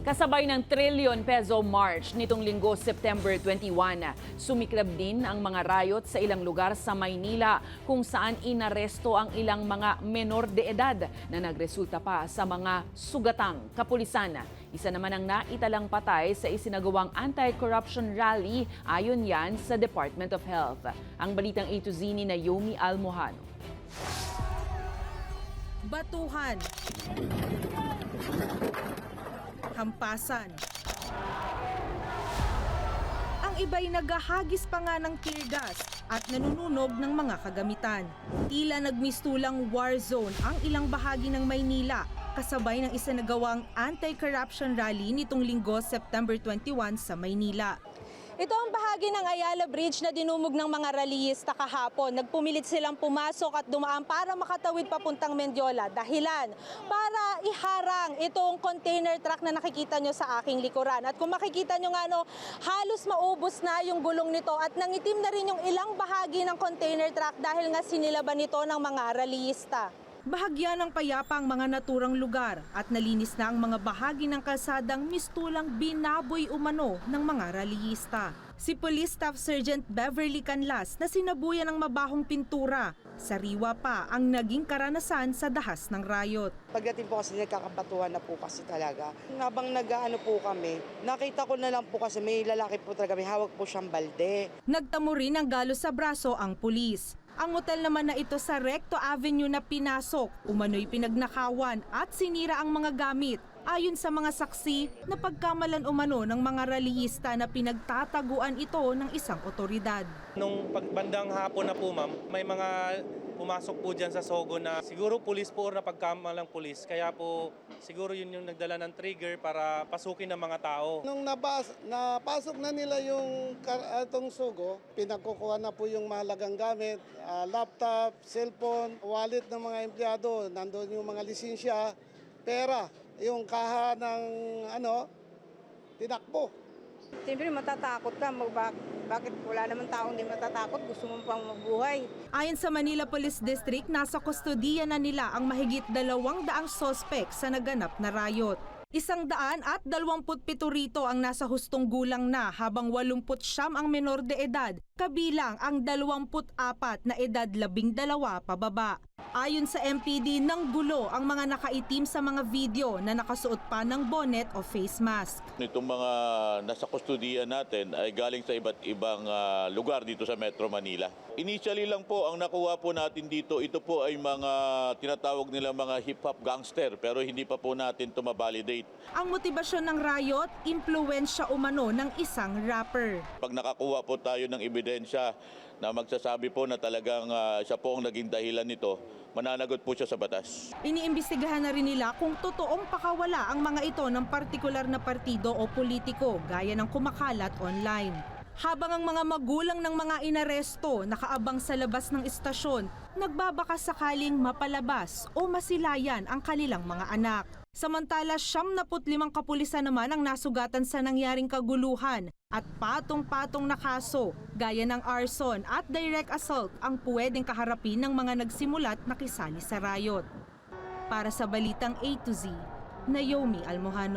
Kasabay ng trilyon-peso march nitong linggo September 21, sumiklab din ang mga riot sa ilang lugar sa Maynila kung saan inaresto ang ilang mga menor de edad na nagresulta pa sa mga sugatang kapulisan. Isa naman ang naitalang patay sa isinagawang anti-corruption rally ayon yan sa Department of Health. Ang balitang A to Z ni Naomi Almohano. Batuhan, hampasan. Ang iba'y naghahagis pa nga ng tear gas at nanununog ng mga kagamitan. Tila nagmistulang war zone ang ilang bahagi ng Maynila kasabay ng isinagawang anti-corruption rally nitong linggo September 21 sa Maynila. Ito ang bahagi ng Ayala Bridge na dinumog ng mga rallyista kahapon. Nagpumilit silang pumasok at dumaan para makatawid papuntang Mendiola. Dahilan para iharang itong container truck na nakikita nyo sa aking likuran. At kung makikita nyo nga, halos maubos na yung gulong nito at nangitim na rin yung ilang bahagi ng container truck dahil nga sinilaban nito ng mga rallyista. Bahagya ng payapa ang mga naturang lugar at nalinis na ang mga bahagi ng kalsadang mistulang binaboy umano ng mga rallyista. Si Police Staff Sergeant Beverly Canlas na sinabuyan ng mabahong pintura. Sariwa pa ang naging karanasan sa dahas ng riot. Pagdating po kasi nagkakabatuhan na po kasi talaga. Habang nag-aano po kami, nakita ko na lang po kasi may lalaki po talaga, may hawak po siyang balde. Nagtamo rin ng galos sa braso ang pulis. Ang hotel naman na ito sa Recto Avenue na pinasok, umano'y pinagnakawan at sinira ang mga gamit. Ayon sa mga saksi, napagkamalan umano ng mga rallyista na pinagtataguan ito ng isang otoridad. Nung pagbandang hapon na po ma'am, may mga pumasok po dyan sa Sogo na siguro pulis po or napagkamalang pulis. Kaya po siguro yun yung nagdala ng trigger para pasukin ng mga tao. Nung napasok na nila yung itong Sogo, pinagkukuha na po yung mahalagang gamit, laptop, cellphone, wallet ng mga empleyado, nandun yung mga lisensya, pera, yung kaha ng tinakbo. Siyempre matatakot ka, bakit wala naman taong hindi matatakot, gusto mo pang mabuhay. Ayon sa Manila Police District, nasa kustodiya na nila ang mahigit 200 sospek sa naganap na riot. 127 rito ang nasa hustong gulang na habang 89 ang menor de edad, kabilang ang 24 na edad 12 pababa. Ayon sa MPD, ng gulo ang mga nakaitim sa mga video na nakasuot pa ng bonnet o face mask. Itong mga nasa kustodiya natin ay galing sa iba't ibang lugar dito sa Metro Manila. Initially lang po ang nakuha po natin dito, ito po ay mga tinatawag nila mga hip-hop gangster pero hindi pa po natin ito ma-validate. Ang motibasyon ng riot, impluwensya umano ng isang rapper. Pag nakakuha po tayo ng ebidensya na magsasabi po na talagang siya po ang naging dahilan nito, mananagot po siya sa batas. Iniimbestigahan na rin nila kung totoong pakawala ang mga ito ng partikular na partido o politiko gaya ng kumakalat online. Habang ang mga magulang ng mga inaresto nakaabang sa labas ng istasyon, nagbabaka sakaling mapalabas o masilayan ang kanilang mga anak. Samantala, 75 kapulisan naman ang nasugatan sa nangyaring kaguluhan at patong-patong na kaso gaya ng arson at direct assault ang pwedeng kaharapin ng mga nagsimulat na kisali sa riot. Para sa Balitang A to Z, Naomi Almohano.